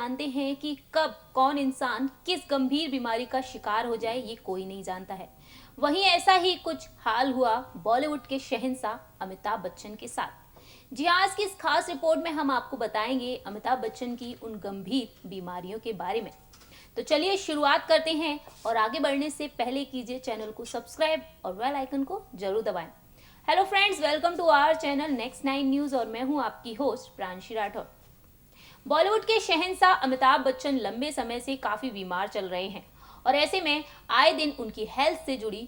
जानते हैं कि कब कौन इंसान किस गंभीर बीमारी का शिकार हो जाए ये कोई नहीं जानता है। वहीं ऐसा ही कुछ हाल हुआ बॉलीवुड के शहंशाह अमिताभ बच्चन के साथ। जी हाँ, आज की इस खास रिपोर्ट में हम आपको बताएंगे अमिताभ बच्चन की उन गंभीर बीमारियों के बारे में। तो चलिए शुरुआत करते हैं, और आगे बढ़ने से पहले कीजिए चैनल को सब्सक्राइब और बेल आइकन को जरूर दबाएं। Hello friends, welcome to our channel next 9 news और मैं हूं आपकी होस्ट प्रांशी राठौर। बॉलीवुड के शहंशाह अमिताभ बच्चन लंबे समय से काफी बीमार चल रहे हैं, और ऐसे में आए दिन उनकी हेल्थ से जुड़ी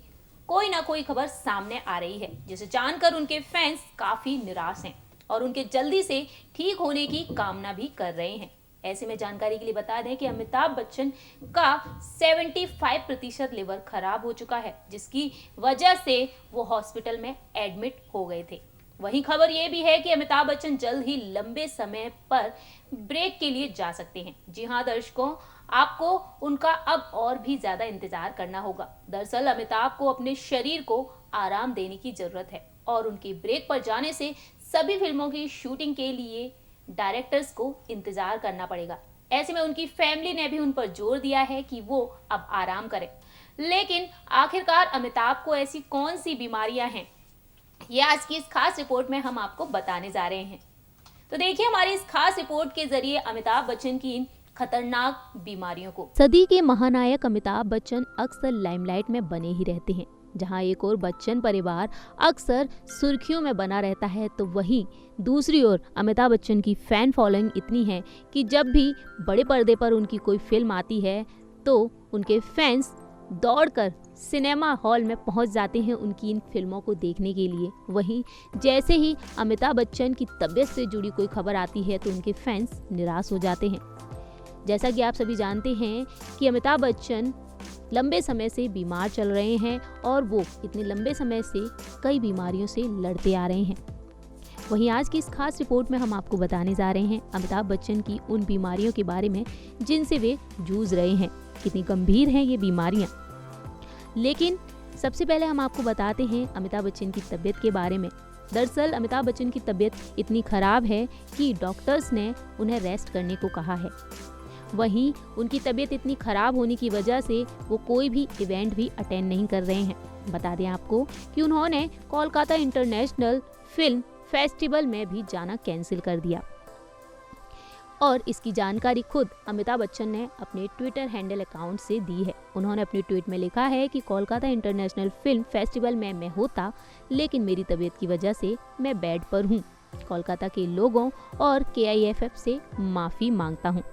कोई ना कोई खबर सामने आ रही है, जिसे जानकर उनके फैंस काफी निराश हैं और उनके जल्दी से ठीक होने की कामना भी कर रहे हैं। ऐसे में जानकारी के लिए बता दें कि अमिताभ बच्चन का 75% लिवर खराब हो चुका है, जिसकी वजह से वो हॉस्पिटल में एडमिट हो गए थे। वहीं खबर ये भी है कि अमिताभ बच्चन जल्द ही लंबे समय पर ब्रेक के लिए जा सकते हैं। जी हाँ दर्शकों, आपको उनका अब और भी ज्यादा इंतजार करना होगा। दरअसल अमिताभ को अपने शरीर को आराम देने की जरूरत है, और उनके ब्रेक पर जाने से सभी फिल्मों की शूटिंग के लिए डायरेक्टर्स को इंतजार करना पड़ेगा। ऐसे में उनकी फैमिली ने भी उन पर जोर दिया है कि वो अब आराम करें। लेकिन आखिरकार अमिताभ को ऐसी कौन सी बीमारियां हैं, ये आज की इस खास रिपोर्ट में हम आपको बताने जा रहे हैं। तो देखिए हमारी इस खास रिपोर्ट के जरिए अमिताभ बच्चन की इन खतरनाक बीमारियों को। सदी के महानायक अमिताभ बच्चन अक्सर लाइमलाइट में बने ही रहते हैं। जहां एक ओर बच्चन परिवार अक्सर सुर्खियों में बना रहता है, तो वहीं दूसरी ओर अमिताभ बच्चन की फैन फॉलोइंग इतनी है कि जब भी बड़े पर्दे पर उनकी कोई फिल्म आती है तो उनके फैंस दौड़कर सिनेमा हॉल में पहुंच जाते हैं उनकी इन फिल्मों को देखने के लिए। वहीं जैसे ही अमिताभ बच्चन की तबीयत से जुड़ी कोई खबर आती है तो उनके फैंस निराश हो जाते हैं। जैसा कि आप सभी जानते हैं कि अमिताभ बच्चन लंबे समय से बीमार चल रहे हैं, और वो इतने लंबे समय से कई बीमारियों से लड़ते आ रहे हैं। वहीं आज की इस खास रिपोर्ट में हम आपको बताने जा रहे हैं अमिताभ बच्चन की उन बीमारियों के बारे में जिनसे वे जूझ रहे हैं, कितनी गंभीर हैं ये बीमारियां। लेकिन सबसे पहले हम आपको बताते हैं अमिताभ बच्चन की तबीयत के बारे में। दरअसल अमिताभ बच्चन की तबीयत इतनी खराब है कि डॉक्टर्स ने उन्हें रेस्ट करने को कहा है। वहीं उनकी तबीयत इतनी खराब होने की वजह से वो कोई भी इवेंट भी अटेंड नहीं कर रहे हैं। बता दें आपको कि उन्होंने कोलकाता इंटरनेशनल फिल्म फेस्टिवल में भी जाना कैंसिल कर दिया, और इसकी जानकारी खुद अमिताभ बच्चन ने अपने ट्विटर हैंडल अकाउंट से दी है। उन्होंने अपने ट्वीट में लिखा है कि कोलकाता इंटरनेशनल फिल्म फेस्टिवल में मैं होता, लेकिन मेरी तबीयत की वजह से मैं बेड पर हूँ। कोलकाता के लोगों और KIFF से माफ़ी मांगता हूँ।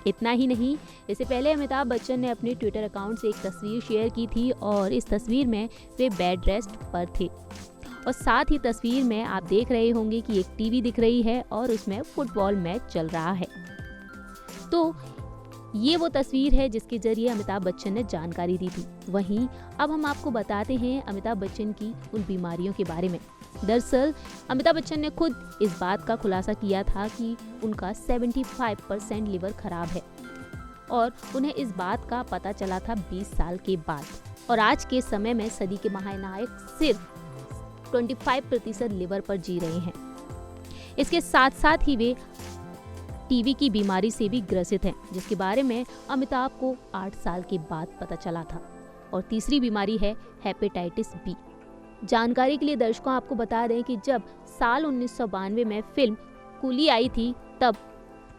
इतना ही नहीं, इससे पहले अमिताभ बच्चन ने अपने ट्विटर अकाउंट से एक तस्वीर शेयर की थी, और इस तस्वीर में वे बेड रेस्ट पर थे, और साथ ही तस्वीर में आप देख रहे होंगे कि एक टीवी दिख रही है और उसमें फुटबॉल मैच चल रहा है। तो ये वो तस्वीर है जिसके जरिए अमिताभ बच्चन ने जानकारी दी थी। वहीं अब हम आपको बताते हैं अमिताभ बच्चन की उन बीमारियों के बारे में। दरअसल अमिताभ बच्चन ने खुद इस बात का खुलासा किया था कि उनका 75% लिवर खराब है, और उन्हें इस बात का पता चला था 20 साल के बाद। और आज के समय में सदी के महानायक सिर्फ 25% लिवर पर जी रहे हैं। इसके साथ साथ ही वे टीबी की बीमारी से भी ग्रसित हैं, जिसके बारे में अमिताभ को 8 साल के बाद पता चला था। और तीसरी बीमारी है हेपेटाइटिस बी। जानकारी के लिए दर्शकों आपको बता दें कि जब साल 1992 में फिल्म कूली आई थी, तब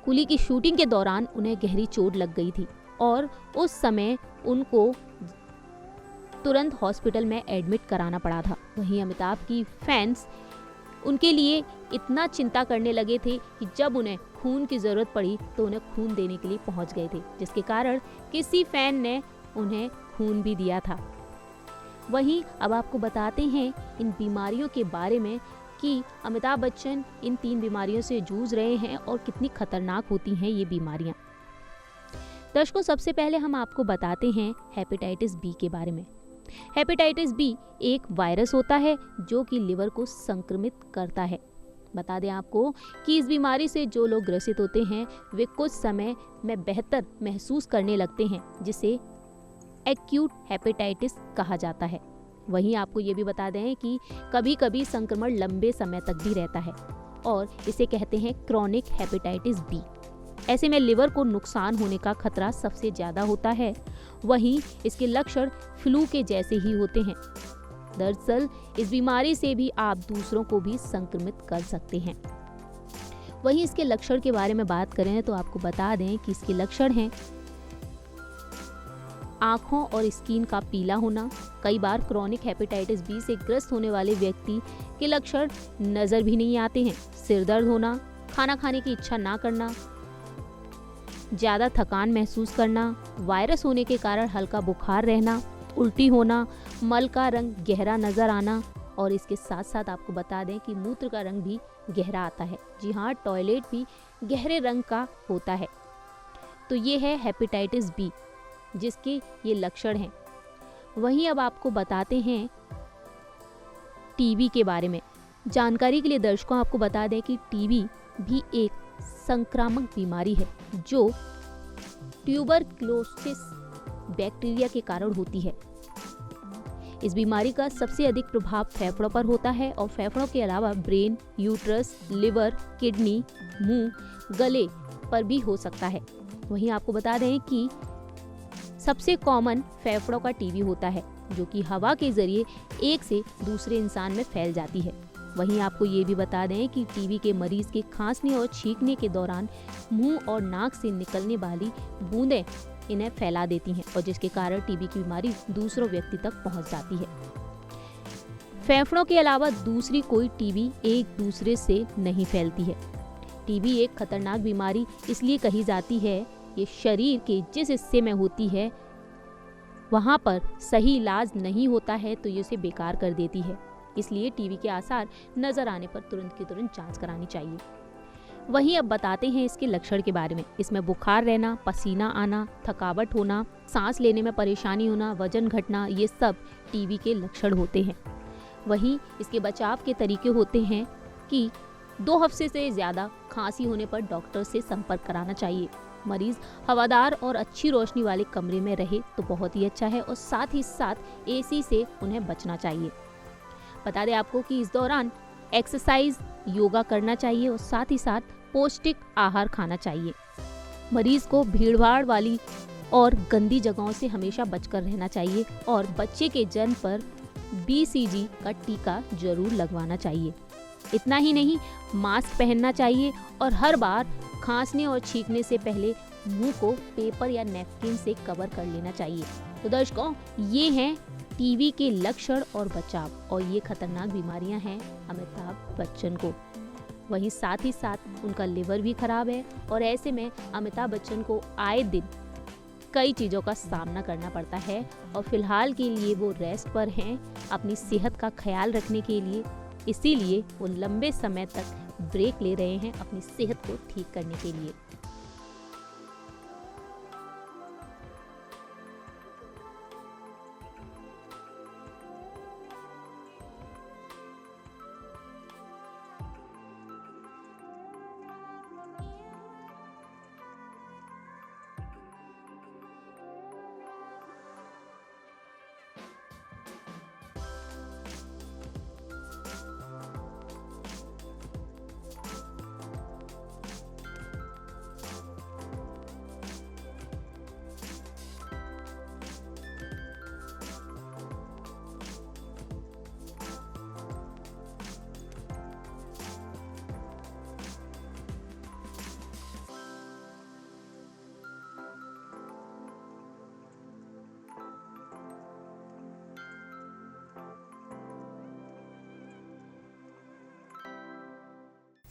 कूली की शूटिंग के दौरान उन्हें गहरी चोट लग गई थी, और उस समय उनको तुरंत हॉस्पिटल में एडमिट कराना पड़ा था। वहीं अमिताभ की फैंस उनके लिए इतना चिंता करने लगे थे कि जब उन्हें खून की जरूरत पड़ी तो उन्हें खून देने के लिए पहुंच गए थे, जिसके कारण किसी फैन ने उन्हें खून भी दिया था। वहीं अब आपको बताते हैं इन बीमारियों के बारे में कि अमिताभ बच्चन इन 3 बीमारियों से जूझ रहे हैं और कितनी खतरनाक होती हैं ये बीमारियां। दर्शकों, सबसे पहले हम आपको बताते हैं हेपेटाइटिस बी के बारे में। हेपेटाइटिस बी एक वायरस होता है जो कि लिवर को संक्रमित करता है। बता दें आपको कि इस बीमारी से जो लोग ग्रसित होते हैं वे कुछ समय में बेहतर महसूस करने लगते हैं, जिसे एक्यूट हेपेटाइटिस कहा जाता है। वहीं आपको ये भी बता दें कि कभी कभी संक्रमण लंबे समय तक भी रहता है, और इसे कहते हैं क्रॉनिक हेपेटाइटिस बी। ऐसे में लिवर को नुकसान होने का खतरा सबसे ज्यादा होता है। वहीं इसके लक्षण फ्लू के जैसे ही होते हैं। दरअसल इस बीमारी से भी आप दूसरों को भी संक्रमित कर सकते हैं। वहीं इसके लक्षण के बारे में बात करें तो आपको बता दें कि इसके लक्षण हैं आंखों और स्किन का पीला होना। कई बार क्रॉनिक हेपेटाइटिस बी से ग्रस्त होने वाले व्यक्ति के लक्षण नजर भी नहीं आते हैं। सिर दर्द होना, खाना खाने की इच्छा ना करना, ज्यादा थकान महसूस करना, वायरस होने के कारण हल्का बुखार रहना, उल्टी होना, मल का रंग गहरा नजर आना और इसके साथ साथ आपको बता दें कि मूत्र का रंग भी गहरा आता है। जी हाँ, टॉयलेट भी गहरे रंग का होता है। तो ये है हेपेटाइटिस बी जिसके ये लक्षण हैं। वहीं अब आपको बताते हैं टीबी के बारे में। जानकारी के लिए दर्शकों आपको बता दें कि टीबी भी एक संक्रामक बीमारी है जो ट्यूबरक्लोसिस बैक्टीरिया के कारण होती है। इस बीमारी का सबसे अधिक प्रभाव फेफड़ों पर होता है और फेफड़ों के अलावा ब्रेन, यूट्रस, लिवर, किडनी, मुंह, गले पर भी हो सकता है। वहीं आपको बता दें कि सबसे कॉमन फेफड़ों का टीबी होता है जो कि हवा के जरिए एक से दूसरे इंसान में फैल जाती है। वहीं आपको ये भी बता दें कि टीबी के मरीज के खांसने और छींकने के दौरान मुंह और नाक से निकलने वाली बूंदें इन्हें फैला देती हैं और जिसके कारण टीबी की बीमारी दूसरों व्यक्ति तक पहुंच जाती है। फेफड़ों के अलावा दूसरी कोई टीबी एक दूसरे से नहीं फैलती है। टीबी एक खतरनाक बीमारी इसलिए कही जाती है, ये शरीर के जिस हिस्से में होती है वहां पर सही इलाज नहीं होता है तो ये उसे बेकार कर देती है। इसलिए टीबी के आसार नजर आने पर तुरंत की तुरंत जांच करानी चाहिए। वहीं अब बताते हैं इसके लक्षण के बारे में। इसमें बुखार रहना, पसीना आना, थकावट होना, सांस लेने में परेशानी होना, वजन घटना, ये सब टीबी के लक्षण होते हैं। वहीं इसके बचाव के तरीके होते हैं कि 2 हफ्ते से ज्यादा खांसी होने पर डॉक्टर से संपर्क कराना चाहिए। मरीज हवादार और अच्छी रोशनी वाले कमरे में रहे तो बहुत ही अच्छा है और साथ ही साथ एसी से उन्हें बचना चाहिए। बता दें आपको कि इस दौरान एक्सरसाइज, योगा करना चाहिए और साथ ही साथ पौष्टिक आहार खाना चाहिए। मरीज को भीड़भाड़ वाली और गंदी जगहों से हमेशा बचकर रहना चाहिए और बच्चे के जन्म पर BCG का टीका जरूर लगवाना चाहिए। इतना ही नहीं, मास्क पहनना चाहिए और हर बार खांसने और छींकने से पहले मुंह को पेपर या नैपकिन से कवर कर लेना चाहिए। तो दर्शकों, ये हैं टीबी के लक्षण और बचाव और ये खतरनाक बीमारियां हैं अमिताभ बच्चन को। वहीं साथ ही साथ उनका लिवर भी खराब है और ऐसे में अमिताभ बच्चन को आए दिन कई चीज़ों का सामना करना पड़ता है और फिलहाल के लिए वो रेस्ट पर हैं अपनी सेहत का ख्याल रखने के लिए। इसीलिए वो लंबे समय तक ब्रेक ले रहे हैं अपनी सेहत को ठीक करने के लिए।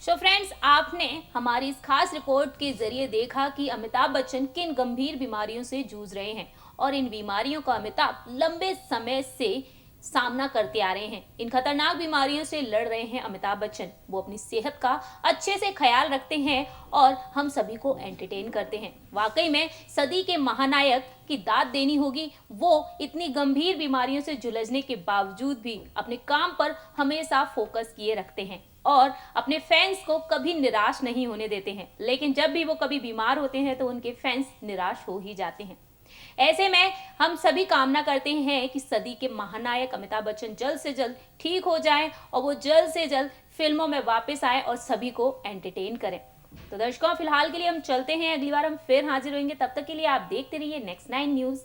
सो फ्रेंड्स, आपने हमारी इस खास रिपोर्ट के जरिए देखा कि अमिताभ बच्चन किन गंभीर बीमारियों से जूझ रहे हैं और इन बीमारियों का अमिताभ लंबे समय से सामना करते आ रहे हैं। इन खतरनाक बीमारियों से लड़ रहे हैं अमिताभ बच्चन। वो अपनी सेहत का अच्छे से ख्याल रखते हैं और हम सभी को एंटरटेन करते हैं। वाकई में सदी के महानायक की दाद देनी होगी। वो इतनी गंभीर बीमारियों से जुझने के बावजूद भी अपने काम पर हमेशा फोकस किए रखते हैं और अपने फैंस को कभी निराश नहीं होने देते हैं। लेकिन जब भी वो कभी बीमार होते हैं तो उनके फैंस निराश हो ही जाते हैं। ऐसे में हम सभी कामना करते हैं कि सदी के महानायक अमिताभ बच्चन जल्द से जल्द ठीक हो जाएं और वो जल्द से जल्द फिल्मों में वापस आए और सभी को एंटरटेन करें। तो दर्शकों, फिलहाल के लिए हम चलते हैं, अगली बार हम फिर हाजिर होंगे। तब तक के लिए आप देखते रहिए नेक्स्ट 9 न्यूज।